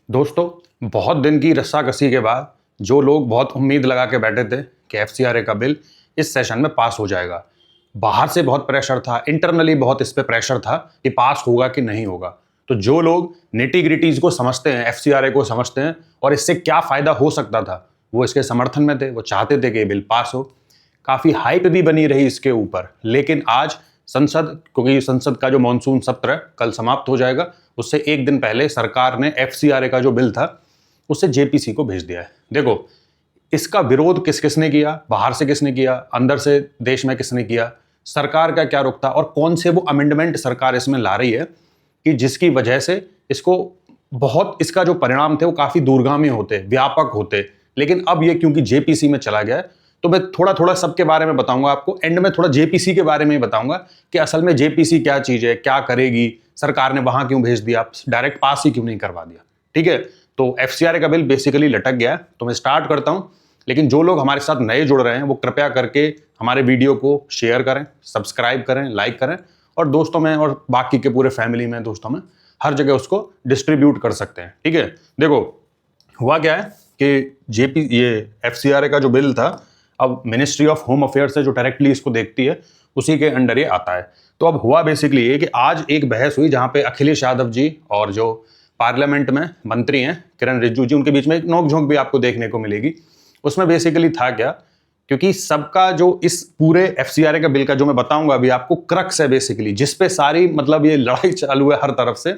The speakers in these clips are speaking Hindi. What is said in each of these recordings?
दोस्तों, बहुत दिन की रस्साकसी के बाद जो लोग बहुत उम्मीद लगा के बैठे थे कि एफसीआरए का बिल इस सेशन में पास हो जाएगा, बाहर से बहुत प्रेशर था, इंटरनली बहुत इस पे प्रेशर था कि पास होगा कि नहीं होगा। तो जो लोग निटी ग्रिटीज को समझते हैं, एफसीआरए को समझते हैं और इससे क्या फायदा हो सकता था, वो इसके समर्थन में थे। वो चाहते थे कि ये बिल पास हो। काफी हाइप भी बनी रही इसके ऊपर। लेकिन आज क्योंकि संसद का जो मॉनसून सत्र है कल समाप्त हो जाएगा, उससे एक दिन पहले सरकार ने एफसीआरए का जो बिल था उसे जेपीसी को भेज दिया है। देखो, इसका विरोध किस किसने किया, बाहर से किसने किया, अंदर से देश में किसने किया, सरकार का क्या रुख था और कौन से वो अमेंडमेंट सरकार इसमें ला रही है कि जिसकी वजह से इसका जो परिणाम थे वो काफी दूरगामी होते, व्यापक होते। लेकिन अब ये क्योंकि जेपीसी में चला गया है, तो मैं थोड़ा थोड़ा सबके बारे में बताऊंगा आपको। एंड में थोड़ा जेपीसी के बारे में बताऊंगा कि असल में जेपीसी क्या चीज है, क्या करेगी, सरकार ने वहां क्यों भेज दिया, डायरेक्ट पास ही क्यों नहीं करवा दिया। ठीक है, तो एफसीआरए का बिल बेसिकली लटक गया है। तो मैं स्टार्ट करता हूं। लेकिन जो लोग हमारे साथ नए जुड़ रहे हैं वो कृपया करके हमारे वीडियो को शेयर करें, सब्सक्राइब करें, लाइक करें और दोस्तों में और बाकी के पूरे फैमिली में, दोस्तों में, हर जगह उसको डिस्ट्रीब्यूट कर सकते हैं। ठीक है, देखो हुआ क्या है कि ये एफसीआरए का जो बिल था, अब मिनिस्ट्री ऑफ होम अफेयर्स है जो डायरेक्टली इसको देखती है, उसी के अंडर ये आता है। तो अब हुआ बेसिकली ये कि आज एक बहस हुई जहां पे अखिलेश यादव जी और जो पार्लियामेंट में मंत्री हैं किरण रिजिजू जी, उनके बीच में एक नोकझोंक भी आपको देखने को मिलेगी। उसमें बेसिकली था क्या, क्योंकि सबका जो इस पूरे एफसीआरए का बिल का जो मैं बताऊंगा अभी आपको, क्रक्स है बेसिकली, जिसपे सारी मतलब ये लड़ाई चालू है हर तरफ से,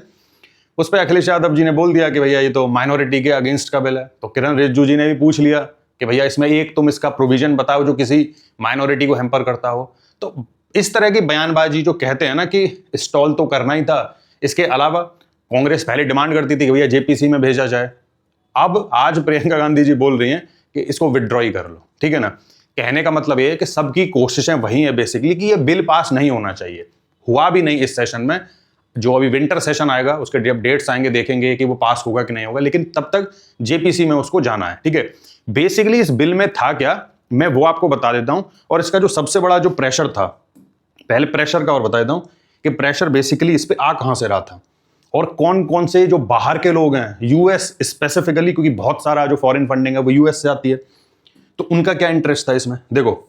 उस पर अखिलेश यादव जी ने बोल दिया कि भैया ये तो माइनॉरिटी के अगेंस्ट का बिल है। तो किरण रिजिजू जी ने भी पूछ लिया कि भैया इसमें एक तुम इसका प्रोविजन बताओ जो किसी माइनॉरिटी को हैम्पर करता हो। तो इस तरह की बयानबाजी जो कहते हैं ना कि स्टॉल तो करना ही था। इसके अलावा कांग्रेस पहले डिमांड करती थी कि भैया जेपीसी में भेजा जाए। अब आज प्रियंका गांधी जी बोल रही हैं कि इसको विड्रॉ ही कर लो। ठीक है ना, कहने का मतलब ये है कि सबकी कोशिशें वही है बेसिकली कि ये बिल पास नहीं होना चाहिए। हुआ भी नहीं इस सेशन में। जो अभी विंटर सेशन आएगा उसके जब डेट्स आएंगे देखेंगे कि वो पास होगा कि नहीं होगा, लेकिन तब तक जेपीसी में उसको जाना है। ठीक है, बेसिकली इस बिल में था क्या, मैं वो आपको बता देता हूं। और इसका जो सबसे बड़ा जो प्रेशर था, पहले प्रेशर का और बता देता हूं कि प्रेशर बेसिकली इस पे आ कहां से रहा था और कौन कौन से जो बाहर के लोग हैं, यूएस स्पेसिफिकली, क्योंकि बहुत सारा जो फॉरेन फंडिंग है वो यूएस से आती है, तो उनका क्या इंटरेस्ट था इसमें। देखो,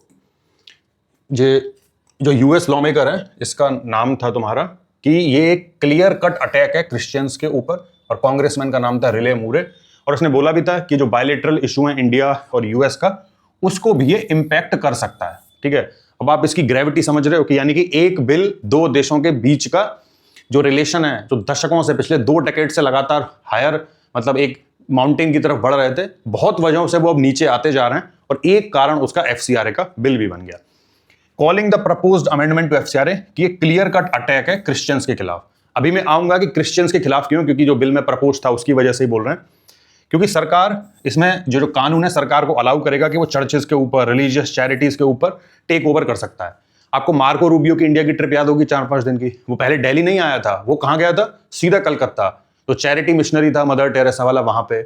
जो यूएस लॉ मेकर है, इसका नाम था तुम्हारा कि ये एक क्लियर कट अटैक है क्रिश्चियंस के ऊपर, और कांग्रेसमैन का नाम था रिले मूरे। और उसने बोला भी था कि जो बायलेटरल इशू है इंडिया और यूएस का, उसको भी ये इंपैक्ट कर सकता है। ठीक है, अब आप इसकी ग्रेविटी समझ रहे हो कि यानी कि एक बिल दो देशों के बीच का जो रिलेशन है, जो दशकों से, पिछले 2 डेकेड से लगातार हायर, मतलब एक माउंटेन की तरफ बढ़ रहे थे, बहुत वजहों से वो अब नीचे आते जा रहे हैं और एक कारण उसका एफसीआरए का बिल भी बन गया। Calling the proposed amendment to FCRA कि ये क्लियर कट अटैक है क्रिश्चियंस के खिलाफ। अभी मैं आऊंगा कि क्रिश्चियंस के खिलाफ क्यों, क्योंकि जो बिल में प्रपोज था उसकी वजह से ही बोल रहे हैं। क्योंकि सरकार इसमें जो कानून है, सरकार को अलाउ करेगा कि वो चर्चेस के ऊपर, रिलीजियस चैरिटीज के ऊपर टेक ओवर कर सकता है। आपको मार्को रूबियो की इंडिया की ट्रिप याद होगी 4-5 दिन की। वो पहले दिल्ली नहीं आया था, वो कहां गया था, सीधा कलकत्ता। तो चैरिटी मिशनरी था मदर टेरेसा वाला, वहां पे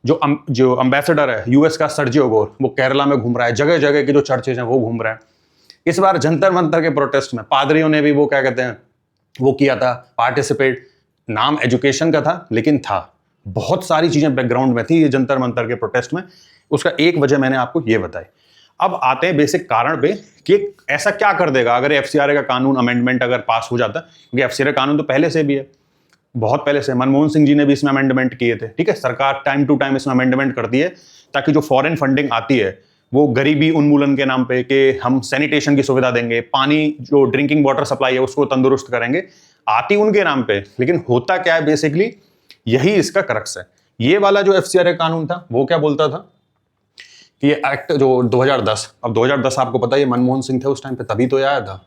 जो एम्बेसडर है यूएस का सर्जियो गोर, वो केरला में घूम रहा है, जगह जगह के जो चर्चेज हैं वो घूम रहे हैं। इस बार जंतर मंतर के प्रोटेस्ट में पादरियों ने भी वो क्या कहते हैं, वो किया था पार्टिसिपेट। नाम एजुकेशन का था लेकिन था, बहुत सारी चीजें बैकग्राउंड में थी ये जंतर मंतर के प्रोटेस्ट में। उसका एक वजह मैंने आपको ये बताई। अब आते हैं बेसिक कारण पे कि ऐसा क्या कर देगा अगर एफसीआरए का कानून अमेंडमेंट अगर पास हो जाता, क्योंकि एफसीआरए कानून तो पहले से भी है, बहुत पहले से। मनमोहन सिंह जी ने भी इसमें अमेंडमेंट किए थे। ठीक है, सरकार टाइम टू टाइम इसमें अमेंडमेंट करती है ताकि जो फॉरेन फंडिंग आती है वो गरीबी उन्मूलन के नाम पे कि हम सैनिटेशन की सुविधा देंगे, पानी जो ड्रिंकिंग वाटर सप्लाई है उसको तंदुरुस्त करेंगे, आती उनके नाम पे। लेकिन होता क्या है बेसिकली, यही इसका क्रक्स है। ये वाला जो एफसीआरए कानून था वो क्या बोलता था कि ये एक्ट जो 2010, अब 2010 आपको पता है मनमोहन सिंह थे उस टाइम पे, तभी तो आया था।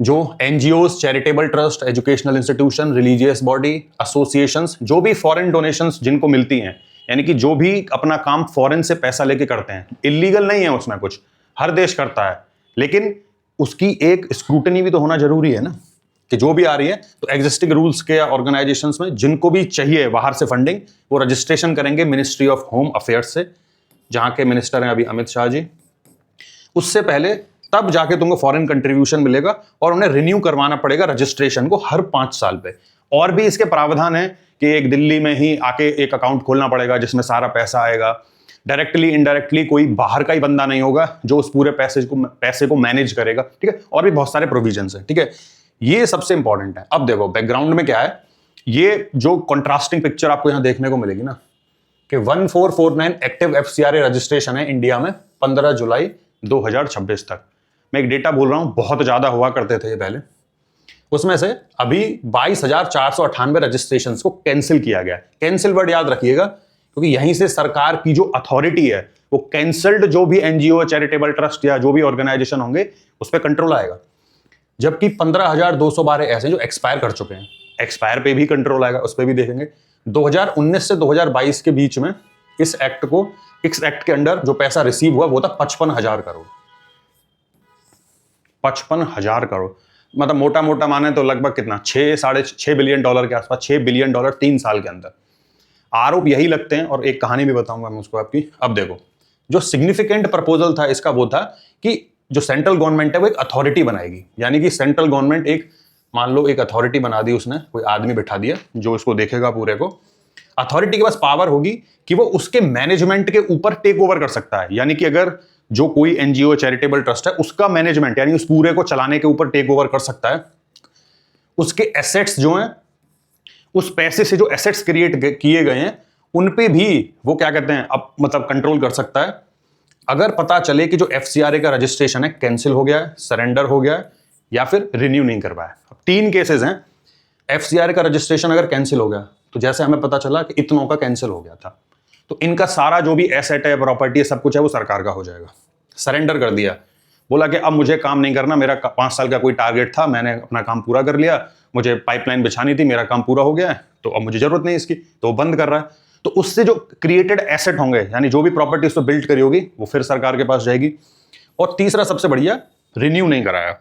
जो NGOs, charitable trust, educational institution, religious body, associations, जो भी फॉरेन डोनेशंस जिनको मिलती हैं, यानी कि जो भी अपना काम फॉरेन से पैसा लेके करते हैं, इलीगल नहीं है उसमें कुछ, हर देश करता है, लेकिन उसकी एक स्क्रूटनी भी तो होना जरूरी है ना, कि जो भी आ रही है तो एग्जिस्टिंग रूल्स के ऑर्गेनाइजेशंस में जिनको भी चाहिए बाहर से फंडिंग, वो रजिस्ट्रेशन करेंगे मिनिस्ट्री ऑफ होम अफेयर्स से, जहां के मिनिस्टर हैं अभी अमित शाह जी। उससे पहले तब जाके तुमको फॉरेन कंट्रीब्यूशन मिलेगा और उन्हें रिन्यू करवाना पड़ेगा रजिस्ट्रेशन को हर 5 साल पे। और भी इसके प्रावधान है कि एक दिल्ली में ही आके एक अकाउंट खोलना पड़ेगा जिसमें सारा पैसा आएगा। डायरेक्टली इनडायरेक्टली कोई बाहर का ही बंदा नहीं होगा जो उस पूरे पैसे को मैनेज करेगा, ठीक है। और भी बहुत सारे प्रोविजंस हैं, ठीक है। ये सबसे इंपॉर्टेंट है। अब देखो बैकग्राउंड में क्या है, ये जो कॉन्ट्रास्टिंग पिक्चर आपको यहां देखने को मिलेगी ना कि 1449 एक्टिव एफसीआरए रजिस्ट्रेशन है इंडिया में 15 जुलाई 2026 तक। मैं एक डेटा बोल रहा हूं, बहुत ज्यादा हुआ करते थे ये पहले। उसमें से अभी 22,498 रजिस्ट्रेशंस को कैंसिल किया गया। कैंसिल वर्ड याद रखिएगा, क्योंकि यहीं से सरकार की जो अथॉरिटी है वो कैंसल्ड जो भी एनजीओ, चैरिटेबल ट्रस्ट या जो भी ऑर्गेनाइजेशन होंगे उस पर कंट्रोल आएगा। जबकि 15,212 ऐसे जो एक्सपायर कर चुके हैं, एक्सपायर पे भी कंट्रोल आएगा, उस पर भी देखेंगे। 2019 से 2022 के बीच में इस एक्ट के अंडर जो पैसा रिसीव हुआ वो था 55,000 करोड़। 55,000 करोड़ मतलब मोटा मोटा माने तो लगभग कितना, 6-6.5 बिलियन डॉलर के आसपास, 6 बिलियन डॉलर 3 साल के अंदर। आरोप यही लगते हैं। और एक कहानी भी बताऊंगा मैं उसको आपकी। अब देखो, जो सिग्निफिकेंट प्रपोजल था इसका वो था कि जो सेंट्रल गवर्नमेंट है वो एक अथॉरिटी बनाएगी। यानी कि सेंट्रल गवर्नमेंट एक, मान लो एक अथॉरिटी बना दी उसने, कोई आदमी बिठा दिया जो उसको देखेगा पूरे को। अथॉरिटी के पास पावर होगी कि वो उसके मैनेजमेंट के ऊपर टेक ओवर कर सकता है। यानी कि अगर जो कोई एनजीओ, चैरिटेबल ट्रस्ट है उसका मैनेजमेंट यानी उस पूरे को चलाने के ऊपर टेक ओवर कर सकता है। उसके एसेट्स जो हैं, उस पैसे से जो एसेट्स क्रिएट किए गए हैं उन पे भी वो क्या कहते हैं, अब मतलब कंट्रोल कर सकता है। अगर पता चले कि जो एफसीआरए का रजिस्ट्रेशन है कैंसिल हो गया है, सरेंडर हो गया है या फिर रिन्यू नहीं करवाया। अब 3 केसेस हैं। एफसीआरए का रजिस्ट्रेशन अगर कैंसिल हो गया तो जैसे हमें पता चला कि इतनों का कैंसिल हो गया था, तो इनका सारा जो भी एसेट है, प्रॉपर्टी है, सब कुछ है वो सरकार का हो जाएगा। सरेंडर कर दिया, बोला कि अब मुझे काम नहीं करना, मेरा 5 साल का कोई टारगेट था, मैंने अपना काम पूरा कर लिया, मुझे पाइपलाइन बिछानी थी, मेरा काम पूरा हो गया है, तो अब मुझे जरूरत नहीं इसकी, तो वो बंद कर रहा है। तो उससे जो क्रिएटेड एसेट होंगे यानी जो भी प्रॉपर्टी उस पर बिल्ड करी होगी वो फिर सरकार के पास जाएगी। और तीसरा सबसे बढ़िया, रिन्यू नहीं कराया।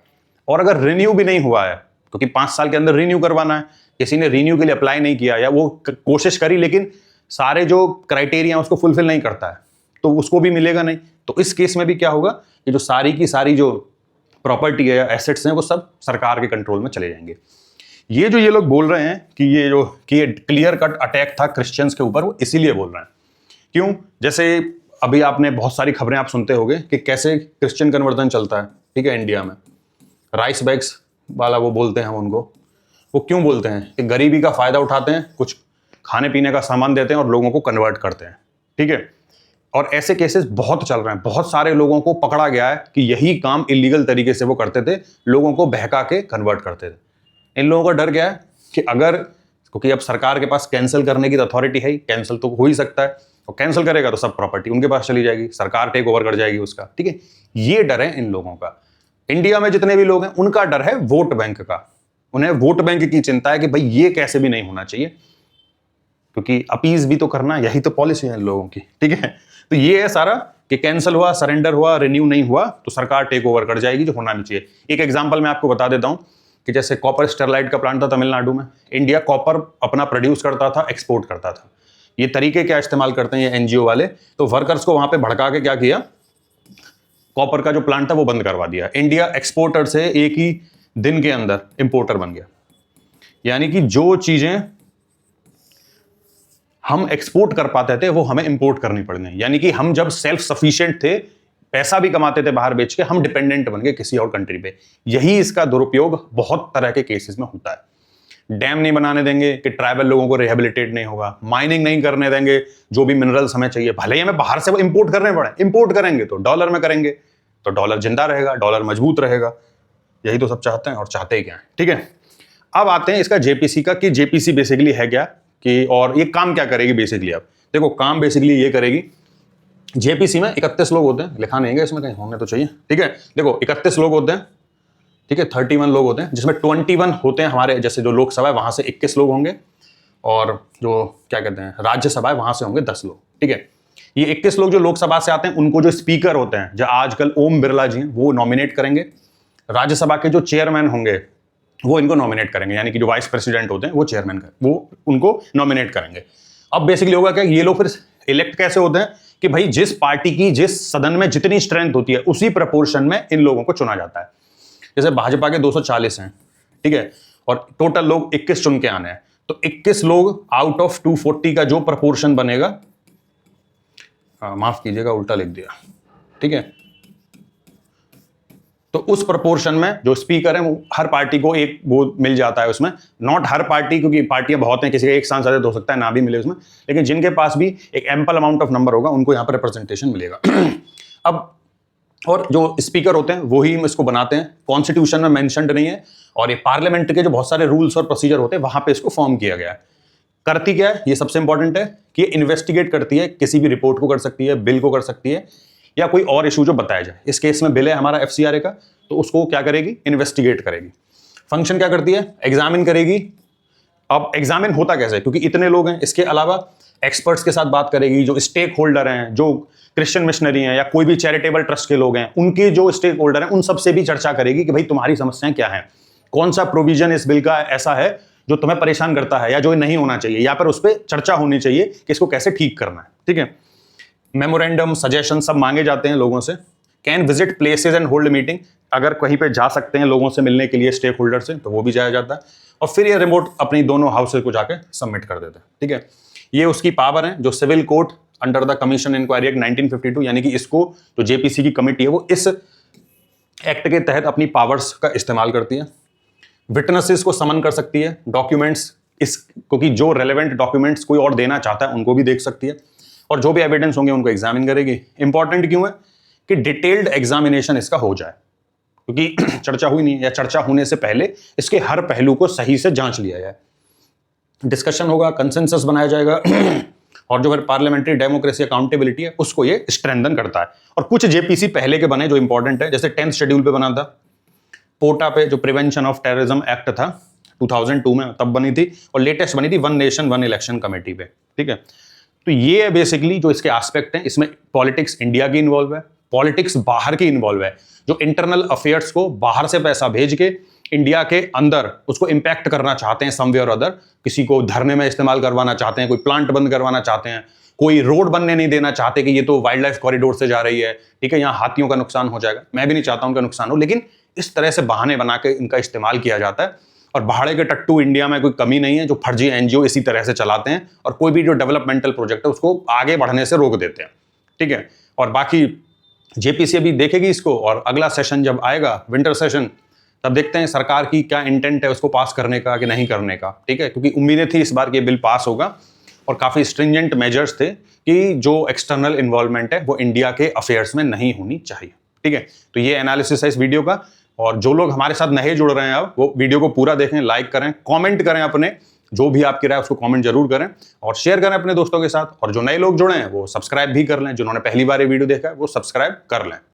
और अगर रिन्यू भी नहीं हुआ है, क्योंकि 5 साल के अंदर रिन्यू करवाना है, किसी ने रिन्यू के लिए अप्लाई नहीं किया या वो कोशिश करी लेकिन सारे जो क्राइटेरिया उसको फुलफिल नहीं करता है, तो उसको भी मिलेगा नहीं। तो इस केस में भी क्या होगा कि जो सारी की सारी जो प्रॉपर्टी है या एसेट्स हैं वो सब सरकार के कंट्रोल में चले जाएंगे। ये लोग बोल रहे हैं कि ये क्लियर कट अटैक था क्रिश्चियंस के ऊपर, वो इसीलिए बोल रहे हैं। क्यों? जैसे अभी आपने बहुत सारी खबरें आप सुनते होंगे कि कैसे क्रिश्चियन कन्वर्जन चलता है, ठीक है, इंडिया में। राइस बैग्स वाला वो बोलते हैं हम उनको। वो क्यों बोलते हैं कि गरीबी का फायदा उठाते हैं, कुछ खाने पीने का सामान देते हैं और लोगों को कन्वर्ट करते हैं, ठीक है। और ऐसे केसेस बहुत चल रहे हैं। बहुत सारे लोगों को पकड़ा गया है कि यही काम इलीगल तरीके से वो करते थे, लोगों को बहका के कन्वर्ट करते थे। इन लोगों का डर क्या है कि अगर, क्योंकि अब सरकार के पास कैंसिल करने की अथॉरिटी है, कैंसिल तो हो ही सकता है, और कैंसिल करेगा तो सब प्रॉपर्टी उनके पास चली जाएगी, सरकार टेक ओवर कर जाएगी उसका, ठीक है। ये डर है इन लोगों का। इंडिया में जितने भी लोग हैं उनका डर है वोट बैंक का। उन्हें वोट बैंक की चिंता है कि भाई ये कैसे भी नहीं होना चाहिए, क्योंकि अपीज भी तो करना, यही तो पॉलिसी है इन लोगों की, ठीक है। तो ये है सारा कि कैंसिल हुआ, सरेंडर हुआ, रिन्यू नहीं हुआ तो सरकार टेक ओवर कर जाएगी, जो होना नहीं चाहिए। एक एग्जांपल मैं आपको बता देता हूं कि जैसे कॉपर स्टरलाइट का प्लांट था तमिलनाडु में। इंडिया कॉपर अपना प्रोड्यूस करता था, एक्सपोर्ट करता था। ये तरीके क्या इस्तेमाल करते हैं ये एनजीओ वाले, तो वर्कर्स को वहां पे भड़का के क्या किया, कॉपर का जो प्लांट था वो बंद करवा दिया। इंडिया एक्सपोर्टर से एक ही दिन के अंदर इंपोर्टर बन गया। यानी कि जो चीजें हम एक्सपोर्ट कर पाते थे वो हमें इंपोर्ट करनी पड़ गई। यानी कि हम जब सेल्फ सफिशिएंट थे, पैसा भी कमाते थे बाहर बेच के, हम डिपेंडेंट बन गए किसी और कंट्री पे। यही इसका दुरुपयोग बहुत तरह के केसेस में होता है। डैम नहीं बनाने देंगे कि ट्राइबल लोगों को रिहेबिलिटेट नहीं होगा, माइनिंग नहीं करने देंगे, जो भी मिनरल्स हमें चाहिए भले ही हमें बाहर से वो इंपोर्ट करने पड़े, इंपोर्ट करेंगे तो डॉलर में करेंगे, तो डॉलर जिंदा रहेगा, डॉलर मजबूत रहेगा। यही तो सब चाहते हैं, और चाहते ही क्या है, ठीक है। अब आते हैं इसका जेपीसी का, कि जेपीसी बेसिकली है क्या, कि और ये काम क्या करेगी बेसिकली। अब देखो काम बेसिकली ये करेगी, जेपीसी में 31 लोग होते हैं, लिखा नहीं है इसमें, कहीं होने तो चाहिए, ठीक है। देखो 31 लोग होते हैं, ठीक है, 31 लोग होते हैं, जिसमें 21 होते हैं हमारे जैसे जो लोकसभा है वहां से 21 लोग होंगे, और जो क्या कहते हैं राज्यसभा है वहां से होंगे 10 लोग, ठीक है। ये 21 लोग जो लोकसभा से आते हैं उनको जो स्पीकर होते हैं, जो आजकल ओम बिरला जी हैं, वो नॉमिनेट करेंगे। राज्यसभा के जो चेयरमैन होंगे वो इनको नॉमिनेट करेंगे, यानी कि जो वाइस प्रेसिडेंट होते हैं वो चेयरमैन वो उनको नॉमिनेट करेंगे। अब बेसिकली होगा क्या, ये लोग फिर इलेक्ट कैसे होते हैं कि भाई जिस पार्टी की जिस सदन में जितनी स्ट्रेंथ होती है उसी प्रपोर्शन में इन लोगों को चुना जाता है। जैसे भाजपा के 240 हैं, ठीक है, और टोटल लोग 21 चुन के आने हैं, तो 21 लोग आउट ऑफ 240 का जो प्रपोर्शन बनेगा, माफ कीजिएगा उल्टा लिख दिया, ठीक है, तो उस प्रपोर्शन में जो स्पीकर है वो हर पार्टी को एक वो मिल जाता है उसमें, नॉट हर पार्टी, क्योंकि पार्टियां बहुत हैं, किसी का एक सांसद हो सकता है ना भी मिले उसमें, लेकिन जिनके पास भी एक एम्पल अमाउंट ऑफ नंबर होगा उनको यहां पर रिप्रेजेंटेशन मिलेगा। अब और जो स्पीकर होते हैं वही इसको बनाते हैं, कॉन्स्टिट्यूशन में मेंशन्ड नहीं है, और ये पार्लियामेंट के जो बहुत सारे रूल्स और प्रोसीजर होते हैं वहां पे इसको फॉर्म किया गया है। करती क्या है, ये सबसे इंपॉर्टेंट है कि ये इन्वेस्टिगेट करती है, किसी भी रिपोर्ट को कर सकती है, बिल को कर सकती है, या कोई और इशू जो बताया जाए। इस केस में बिल है हमारा FCRA का, तो उसको क्या करेगी, इन्वेस्टिगेट करेगी। फंक्शन क्या करती है, एग्जामिन करेगी। अब एग्जामिन होता कैसे, क्योंकि इतने लोग हैं, इसके अलावा एक्सपर्ट्स के साथ बात करेगी, जो स्टेक होल्डर हैं, जो क्रिश्चियन मिशनरी हैं या कोई भी चैरिटेबल ट्रस्ट के लोग हैं, उनके जो स्टेक होल्डर हैं उन सबसे भी चर्चा करेगी कि भाई तुम्हारी समस्याएं क्या हैं, कौन सा प्रोविजन इस बिल का ऐसा है जो तुम्हें परेशान करता है या जो नहीं होना चाहिए, या पर उस पर चर्चा होनी चाहिए कि इसको कैसे ठीक करना है, ठीक है। मेमोरेंडम, सजेशन सब मांगे जाते हैं लोगों से। Can visit places and hold meeting, अगर कहीं पे जा सकते हैं लोगों से मिलने के लिए, स्टेक होल्डर से, तो वो भी जाया जाता है, और फिर ये रिपोर्ट अपनी दोनों हाउसेज को जाके सबमिट कर देते हैं, ठीक है। ये उसकी पावर है। जो civil court under the commission inquiry act 1952, यानी कि इसको जो JPC की कमेटी है वो इस एक्ट के तहत अपनी पावर्स का इस्तेमाल करती है। विटनेसेस को समन कर सकती है, डॉक्यूमेंट्स इस, क्योंकि जो रेलेवेंट डॉक्यूमेंट्स कोई और देना चाहता है उनको भी देख सकती है, और जो भी एविडेंस होंगे उनको एग्जामिन करेगी। इंपॉर्टेंट क्यों है कि डिटेल्ड एग्जामिनेशन इसका हो जाए, क्योंकि चर्चा हुई नहीं, या चर्चा होने से पहले इसके हर पहलू को सही से जांच लिया जाए, डिस्कशन होगा, कंसेंसस बनाया जाएगा, और जो पार्लियामेंट्री डेमोक्रेसी अकाउंटेबिलिटी है उसको ये स्ट्रेंथन करता है। और कुछ JPC पहले के बने जो इंपॉर्टेंट है, जैसे 10th शेड्यूल पे बना था, पोटा पे जो प्रिवेंशन ऑफ टेररिज्म एक्ट था 2002 में, तब बनी थी, और लेटेस्ट बनी थी one nation one election committee पे, ठीक है। तो ये बेसिकली जो इसके एस्पेक्ट हैं, इसमें पॉलिटिक्स इंडिया की इन्वॉल्व है, पॉलिटिक्स बाहर की इन्वॉल्व है, जो इंटरनल अफेयर्स को बाहर से पैसा भेज के इंडिया के अंदर उसको इंपैक्ट करना चाहते हैं समवे और अदर, किसी को धरने में इस्तेमाल करवाना चाहते हैं, कोई प्लांट बंद करवाना चाहते हैं, कोई रोड बनने नहीं देना चाहते कि ये तो वाइल्ड लाइफ कॉरिडोर से जा रही है, ठीक है, यहाँ हाथियों का नुकसान हो जाएगा, मैं भी नहीं चाहता उनका नुकसान हो, लेकिन इस तरह से बहाने बना के इनका इस्तेमाल किया जाता है। और भाड़े के टट्टू इंडिया में कोई कमी नहीं है, जो फर्जी NGO इसी तरह से चलाते हैं, और कोई भी जो डेवलपमेंटल प्रोजेक्ट है उसको आगे बढ़ने से रोक देते हैं, ठीक है। और बाकी JPC अभी देखेगी इसको, और अगला सेशन जब आएगा विंटर सेशन, तब देखते हैं सरकार की क्या इंटेंट है उसको पास करने का कि नहीं करने का, ठीक है, क्योंकि उम्मीदें थी इस बार कि बिल पास होगा, और काफी स्ट्रिंजेंट मेजर्स थे कि जो एक्सटर्नल इन्वॉल्वमेंट है वो इंडिया के अफेयर्स में नहीं होनी चाहिए, ठीक है। तो ये एनालिसिस है इस वीडियो का, और जो लोग हमारे साथ नहीं जुड़ रहे हैं अब, वो वीडियो को पूरा देखें, लाइक करें, कमेंट करें, अपने जो भी आपकी राय उसको कमेंट जरूर करें, और शेयर करें अपने दोस्तों के साथ, और जो नए लोग जुड़े हैं वो सब्सक्राइब भी कर लें, जिन्होंने पहली बार ये वीडियो देखा है वो सब्सक्राइब कर लें।